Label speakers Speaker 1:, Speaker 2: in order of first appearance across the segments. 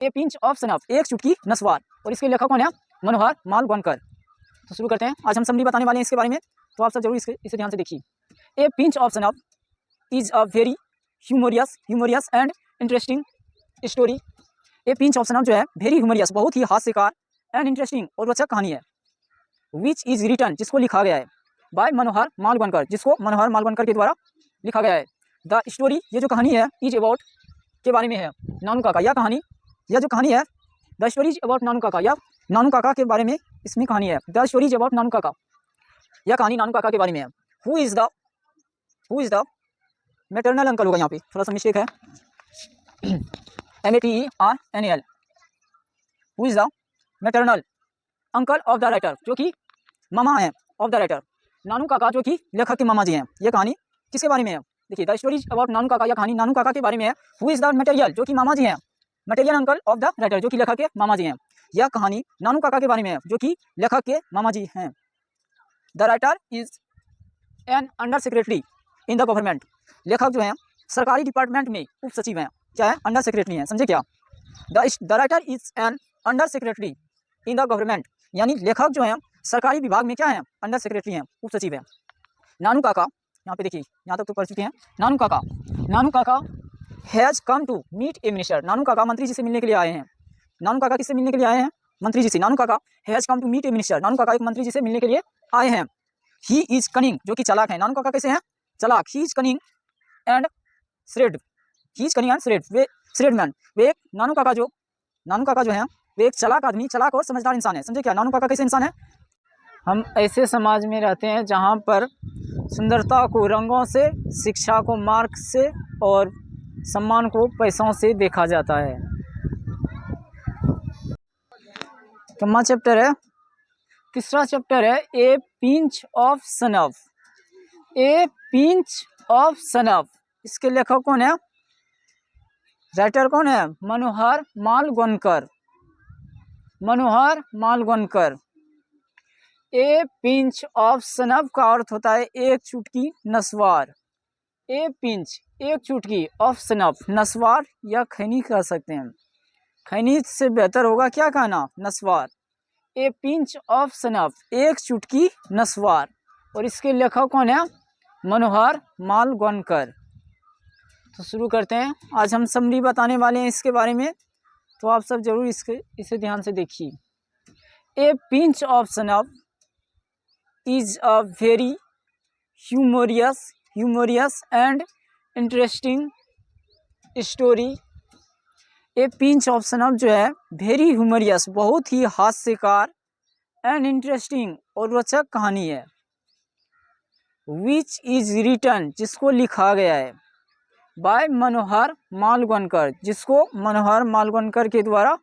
Speaker 1: A pinch of सनफ, एक चुटकी नस्वार, और इसके लेखक कौन है? मनोहर मालवणकर। तो शुरू करते हैं, आज हम समरी बताने वाले हैं इसके बारे में, तो आप सब जरूर इसे ध्यान से देखिए। A pinch of snuff is a very humorous and interesting story. A pinch of snuff जो है वेरी ह्यूमोरियस, बहुत ही हास्यकार, एंड इंटरेस्टिंग और रोचक कहानी है। विच इज रिटन, जिसको लिखा गया है, बाय मनोहर मालवणकर, जिसको मनोहर मालवणकर के द्वारा लिखा गया है। द स्टोरी, ये जो कहानी है, इज अबाउट के बारे में है, नानू काका। यह जो कहानी है, द स्टोरी इज अबाउट नानू काका, या नानू काका के बारे में इसमें कहानी है। द स्टोरी इज अबाउट नानू काका, यह कहानी नानू काका के बारे में है। Who is the maternal uncle होगा, यहाँ पे थोड़ा सा मिस्टेक है, MATERNAL। Who is the maternal uncle of the writer, जो कि मामा हैं, ऑफ द राइटर, नानू काका, जो कि लेखक के मामा जी हैं। यह कहानी किसके बारे में है? देखिए, द स्टोरी इज अबाउट नानू काका, यह कहानी नानू काका के बारे में है। हु इज द मटेरियल, जो कि मामा जी हैं, material uncle of the writer, जो कि लेखक के मामा जी हैं। यह कहानी नानू काका के बारे में है, जो कि लेखक के मामा जी हैं। The writer is an under secretary in the government, लेखक जो हैं सरकारी डिपार्टमेंट में उप सचिव हैं। क्या है? अंडर सेक्रेटरी हैं, समझे क्या? The writer is an under secretary in the government, यानी लेखक जो हैं सरकारी विभाग में क्या है? अंडर सेक्रेटरी हैं, उप सचिव हैं। नानू काका, यहाँ पे देखिए, यहाँ तक तो पढ़ चुके हैं। Nanu Kaka has come to meet a minister, Nanu Kaka मंत्री जी से मिलने के लिए आए हैं। नानू काका किससे मिलने के लिए आए हैं? मंत्री जी से। Nanu Kaka has come to meet a minister, Nanu Kaka एक मंत्री जी से मिलने के लिए आए हैं। ही इज कनिंग, जो कि चालाक है। नानू काका कैसे हैं? चालाक। He is cunning and shrewd, वे श्रेड मैन, वे नानू काका जो है वे एक चालाक आदमी, चालाक और समझदार इंसान है। समझे क्या? नानू काका कैसे इंसान है? हम ऐसे समाज में रहते हैं जहाँ पर सुंदरता को रंगों से, शिक्षा को मार्क से और सम्मान को पैसों से देखा जाता है। कम्मा चैप्टर है, तीसरा चैप्टर है a pinch of snuff. A pinch of snuff, इसके लेखक कौन है? राइटर कौन है? Manohar Malvankar. A pinch of snuff का अर्थ होता है एक चुटकी नस्वार। ए पिंच, एक चुटकी, ऑफ सनफ, नस्वार या खैनी कह सकते हैं। खैनी से बेहतर होगा क्या कहना? नस्वार। ए पिंच ऑफ सनफ, एक चुटकी नस्वार, और इसके लेखक कौन है? मनोहर मालवणकर। तो शुरू करते हैं, आज हम समरी बताने वाले हैं इसके बारे में, तो आप सब जरूर इसे ध्यान से देखिए। A pinch of snuff is a very humorous and interesting story. A pinch of snuff जो है वेरी ह्यूमोरियस, बहुत ही हास्यकार, एंड इंटरेस्टिंग और रोचक कहानी है। विच इज रिटन, जिसको लिखा गया है, बाय मनोहर मालवणकर, जिसको मनोहर मालवणकर के द्वारा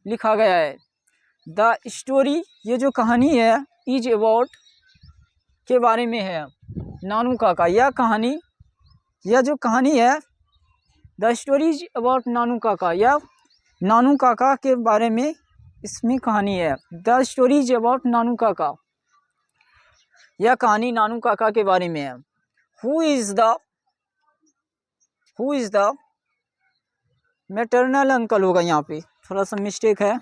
Speaker 1: लिखा गया है। द स्टोरी, ये जो कहानी है, इज अबाउट के बारे में है, नानू काका। यह जो कहानी है, द स्टोरी इज अबाउट नानू काका, या नानू काका के बारे में इसमें कहानी है। द स्टोरी इज अबाउट नानू काका, यह कहानी नानू काका के बारे में है। Who is the maternal uncle होगा, यहाँ पे थोड़ा सा मिस्टेक है,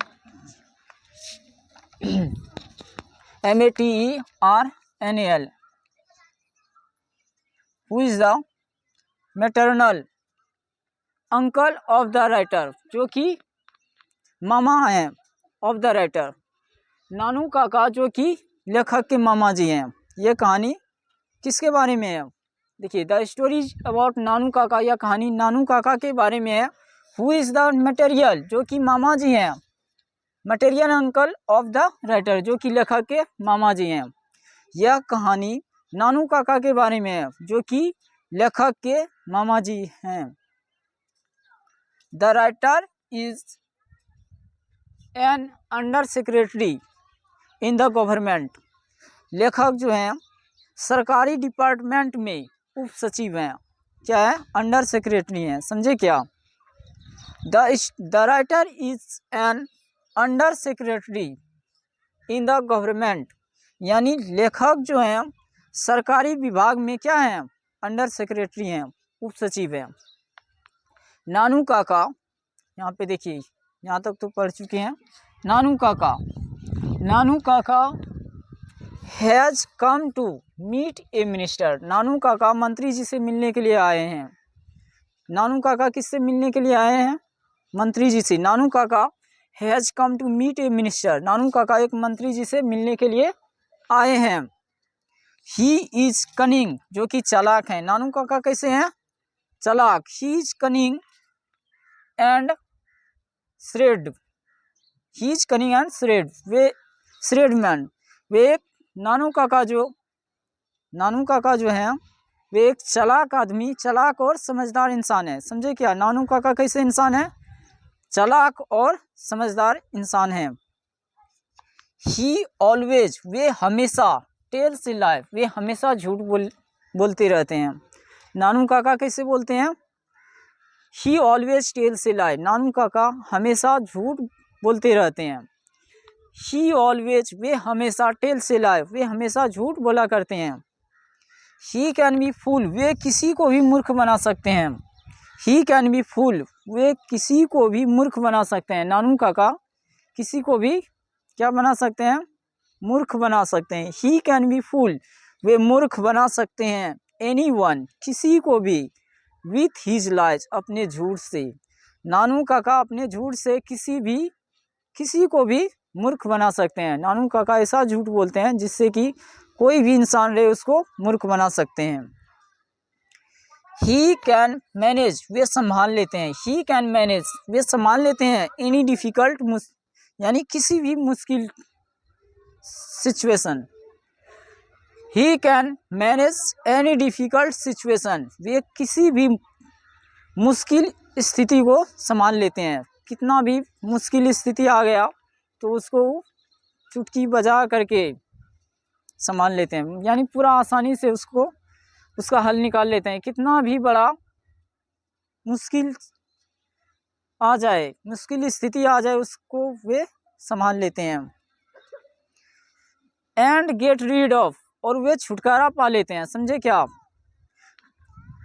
Speaker 1: MATERNAL। Who is the maternal uncle of the writer, जो कि मामा हैं, ऑफ द राइटर, नानू काका, जो कि लेखक के मामा जी हैं। यह कहानी किसके बारे में है? देखिए, द स्टोरी इज अबाउट नानू काका, यह कहानी नानू काका के बारे में है। हु इज द मटेरियल, जो कि मामा जी हैं, material uncle of the writer, जो कि लेखक के मामा जी हैं। यह कहानी नानू काका के बारे में है, जो कि लेखक के मामा जी हैं। The writer is an under secretary in the government, लेखक जो हैं सरकारी डिपार्टमेंट में उप सचिव हैं। क्या है? अंडर सेक्रेटरी हैं, समझे क्या? The writer is an under secretary in the government, यानी लेखक जो हैं सरकारी विभाग में क्या हैं? अंडर सेक्रेटरी हैं, उप सचिव हैं। नानू काका, यहाँ पे देखिए, यहाँ तक तो पढ़ चुके हैं। Nanu Kaka has come to meet a minister. Nanu Kaka मंत्री जी से मिलने के लिए आए हैं। नानू काका किससे मिलने के लिए आए हैं? मंत्री जी से। Nanu Kaka has come to meet a minister. Nanu Kaka एक मंत्री जी से मिलने के लिए आए हैं। ही इज कनिंग, जो कि चालाक हैं। नानू काका कैसे हैं? चालाक। He is cunning and shrewd. He is cunning and shrewd. वे श्रेड मैन। वे नानू काका जो हैं वे एक चालाक आदमी, चालाक और समझदार इंसान है। समझे क्या? नानू काका कैसे इंसान है? चालाक और समझदार इंसान है। ही ऑलवेज, वे हमेशा, टेल्स ए लाई, वे हमेशा झूठ बोलते रहते हैं। नानू काका कैसे बोलते हैं? ही ऑलवेज टेल्स ए लाई। नानू काका हमेशा झूठ बोलते रहते हैं। ही ऑलवेज, वे हमेशा, टेल्स ए लाई, वे हमेशा झूठ बोला करते हैं। ही कैन बी फूल, वे किसी को भी मूर्ख बना सकते हैं। ही कैन बी फूल, वे किसी को भी मूर्ख बना सकते हैं। नानू काका किसी को भी क्या बना सकते हैं? मूर्ख बना सकते हैं। ही कैन बी फूल, वे मूर्ख बना सकते हैं। एनीवन, किसी को भी। विथ हिज लाइज, अपने झूठ से। नानू काका अपने झूठ से किसी को भी मूर्ख बना सकते हैं। नानू काका ऐसा झूठ बोलते हैं जिससे कि कोई भी इंसान रहे उसको मूर्ख बना सकते हैं। ही कैन मैनेज, वे संभाल लेते हैं। ही कैन मैनेज, वे संभाल लेते हैं। एनी डिफिकल्ट, यानी किसी भी मुश्किल situation. He can manage any difficult situation, वे किसी भी मुश्किल स्थिति को संभाल लेते हैं। कितना भी मुश्किल स्थिति आ गया तो उसको चुटकी बजा करके संभाल लेते हैं, यानी पूरा आसानी से उसका हल निकाल लेते हैं। कितना भी बड़ा मुश्किल आ जाए, मुश्किल स्थिति आ जाए, उसको वे संभाल लेते हैं। एंड गेट रीड ऑफ, और वे छुटकारा पा लेते हैं। समझे क्या?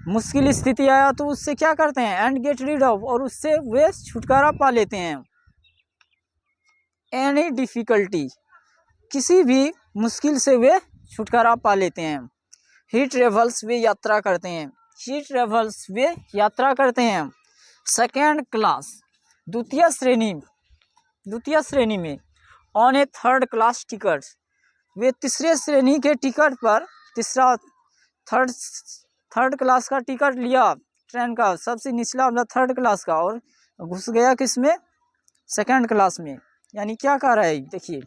Speaker 1: मुश्किल स्थिति आया तो उससे क्या करते हैं? एंड गेट रीड ऑफ, और उससे वे छुटकारा पा लेते हैं। एनी डिफिकल्टी, किसी भी मुश्किल से वे छुटकारा पा लेते हैं। ही ट्रेवल्स, वे यात्रा करते हैं। ही ट्रेवल्स, वे यात्रा करते हैं। सेकेंड क्लास, द्वितीय श्रेणी में। On a third class ticket, वे तीसरे श्रेणी के टिकट पर, थर्ड क्लास का टिकट लिया ट्रेन का, सबसे निचला वाला थर्ड क्लास का, और घुस गया किसमें? सेकेंड क्लास में। यानी क्या कह रहा है देखिए,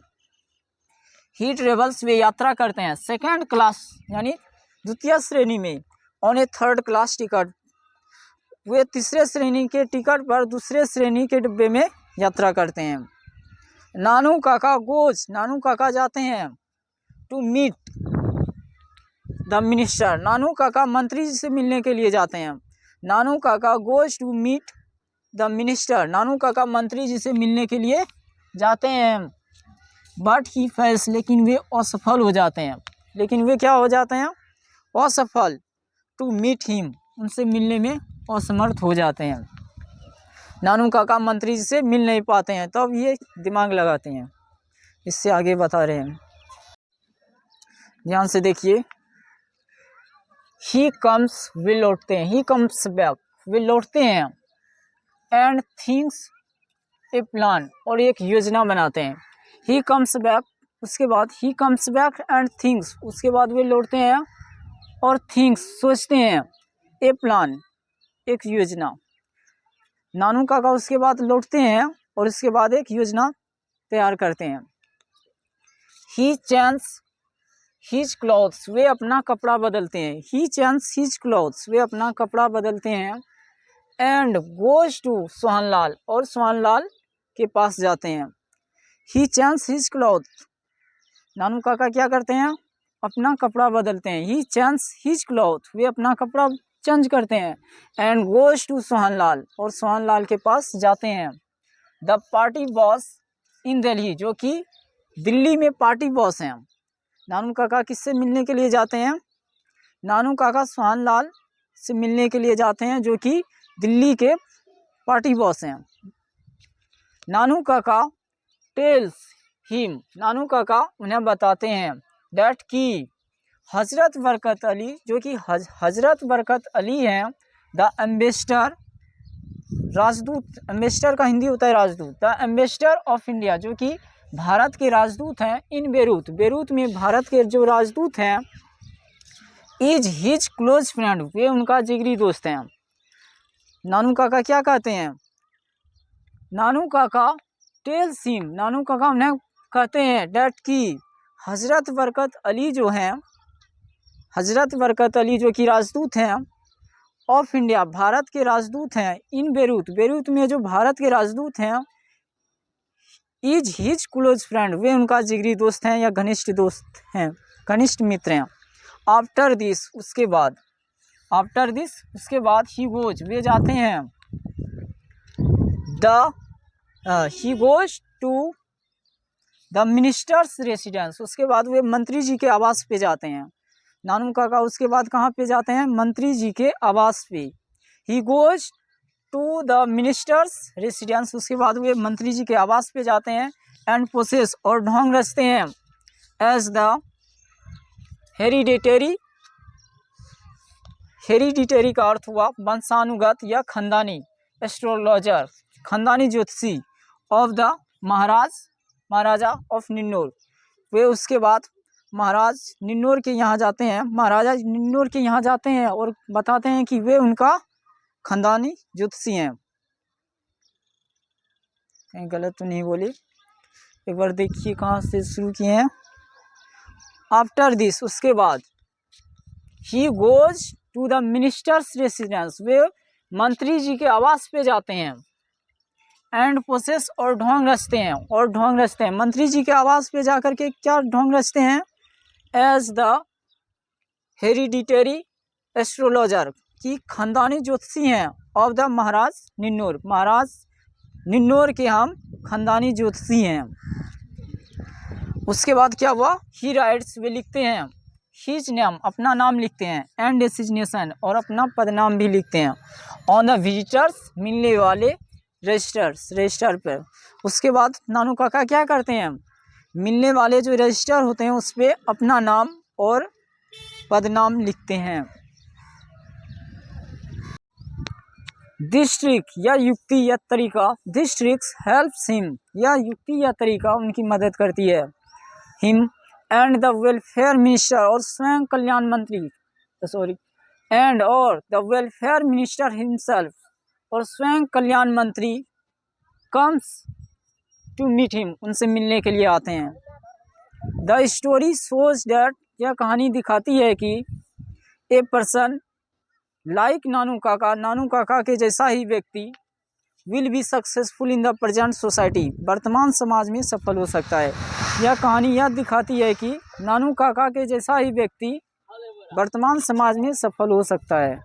Speaker 1: ही ट्रेवल्स, वे यात्रा करते हैं। सेकेंड क्लास यानी द्वितीय श्रेणी में। On a third class ticket, वे तीसरे श्रेणी के टिकट पर दूसरे श्रेणी के डिब्बे में यात्रा करते हैं। नानू काका गोज, नानू काका जाते हैं। To meet the minister, Nanu Kaka मंत्री जी से मिलने के लिए जाते हैं। Nanu Kaka goes to meet the minister, Nanu Kaka मंत्री जी से मिलने के लिए जाते हैं। बट ही फेल्स, लेकिन वे असफल हो जाते हैं। लेकिन वे क्या हो जाते हैं? असफल। टू मीट हिम, उनसे मिलने में असमर्थ हो जाते हैं। नानू काका मंत्री जी से मिल नहीं पाते हैं, तब ये दिमाग लगाते हैं। इससे आगे बता रहे हैं, ध्यान से देखिए। ही कम्स, वे लौटते हैं। ही कम्स बैक, वे लौटते हैं। एंड थिंक्स ए प्लान, और एक योजना बनाते हैं। ही कम्स बैक, उसके बाद he comes back and thinks, उसके बाद वे लौटते हैं और थिंक्स, सोचते हैं। ए प्लान, एक योजना। नानू काका उसके बाद लौटते हैं और उसके बाद एक योजना तैयार करते हैं। ही चेंज हिज क्लॉथ्स, वे अपना कपड़ा बदलते हैं। ही चेंज हिज क्लॉथ्स, वे अपना कपड़ा बदलते हैं। एंड गोज टू सोहनलाल, और सोहनलाल के पास जाते हैं। ही चेंज हिज क्लॉथ, नानू काका क्या करते हैं? अपना कपड़ा बदलते हैं। ही चेंज हिज क्लॉथ, वे अपना कपड़ा चेंज करते हैं। एंड गोज टू सोहनलाल, और सोहनलाल के पास जाते हैं। द पार्टी बॉस इन दिल्ली, जो कि दिल्ली में पार्टी बॉस हैं। नानू काका किससे मिलने के लिए जाते हैं? नानू काका सोहनलाल से मिलने के लिए जाते हैं, जो कि दिल्ली के पार्टी बॉस हैं। नानू काका टेल्स हिम, नानू काका उन्हें बताते हैं दैट कि हजरत बरकत अली, जो कि हजरत बरकत अली हैं, द एम्बेसडर, राजदूत, एम्बेसडर का हिंदी होता है राजदूत, द एम्बेसडर ऑफ इंडिया, जो कि भारत के राजदूत हैं, इन बेरूत, बेरूत में भारत के जो राजदूत हैं, इज हिज क्लोज फ्रेंड, वे उनका जिगरी दोस्त हैं। नानू काका क्या कहते हैं? नानू काका टेल्स हिम, नानू काका उन्हें कहते हैं डैट कि हजरत बरकत अली जो हैं, हजरत बरकत अली जो कि राजदूत हैं ऑफ इंडिया, भारत के राजदूत हैं, इन बेरूत, बेरूत में जो भारत के राजदूत हैं, इज हिज क्लोज फ्रेंड, वे उनका जिगरी दोस्त हैं या घनिष्ठ दोस्त हैं, घनिष्ठ मित्र हैं। आफ्टर दिस, उसके बाद, आफ्टर दिस, उसके बाद, ही गोज, वे जाते हैं, he goes to the minister's residence, उसके बाद वे मंत्री जी के आवास पे जाते हैं। नानू काका उसके बाद कहाँ पे जाते हैं? मंत्री जी के आवास पे। He goes to the minister's residence, उसके बाद वे मंत्री जी के आवास पे जाते हैं। एंड पोसेस, और ढोंग रचते हैं, एज द हेरिडेटरी, हेरिडिटरी का अर्थ हुआ वंशानुगत या खानदानी, एस्ट्रोलॉजर, खानदानी ज्योतिषी, ऑफ द महाराजा ऑफ निन्नौर, वे उसके बाद महाराज निन्नौर के यहाँ जाते हैं, महाराजा निन्नौर के यहाँ जाते हैं और बताते हैं कि वे उनका खानदानी ज्योतिषी हैं। कहीं गलत तो नहीं बोली, एक बार देखिए कहाँ से शुरू किए हैं। आफ्टर दिस, उसके बाद, he goes to the minister's residence, वे मंत्री जी के आवास पे जाते हैं। एंड पोसेस, और ढोंग रचते हैं, और ढोंग रचते हैं, मंत्री जी के आवास पे जाकर के क्या ढोंग रचते हैं? एज द हेरिडिटरी एस्ट्रोलॉजर, की खानदानी ज्योतिषी हैं, ऑफ द महाराज निन्नौर, महाराज निन्नौर के हम खानदानी ज्योतिषी हैं। उसके बाद क्या हुआ? ही राइट्स, वे लिखते हैं, हिज नेम, अपना नाम लिखते हैं, एंड डेसिग्नेशन, और अपना पदनाम भी लिखते हैं, ऑन द विजिटर्स, मिलने वाले रजिस्टर्स, रजिस्टर पर। उसके बाद नानू काका क्या करते हैं? मिलने वाले जो रजिस्टर होते हैं उस पर अपना नाम और पदनाम लिखते हैं। दिस ट्रिक, या युक्ति या तरीका, दिस ट्रिक्स हेल्प्स हिम, या युक्ति या तरीका उनकी मदद करती है। Him and the welfare minister, और स्वयं कल्याण मंत्री, एंड और द वेलफेयर मिनिस्टर हिमसेल्फ, और स्वयं कल्याण मंत्री कम्स टू मीट हिम, उनसे मिलने के लिए आते हैं। द स्टोरी शोज डैट, यह कहानी दिखाती है कि ए पर्सन लाइक नानू काका, नानू काका के जैसा ही व्यक्ति will be successful in the present society, वर्तमान समाज में सफल हो सकता है। यह कहानी यह दिखाती है कि नानू काका के जैसा ही व्यक्ति वर्तमान समाज में सफल हो सकता है।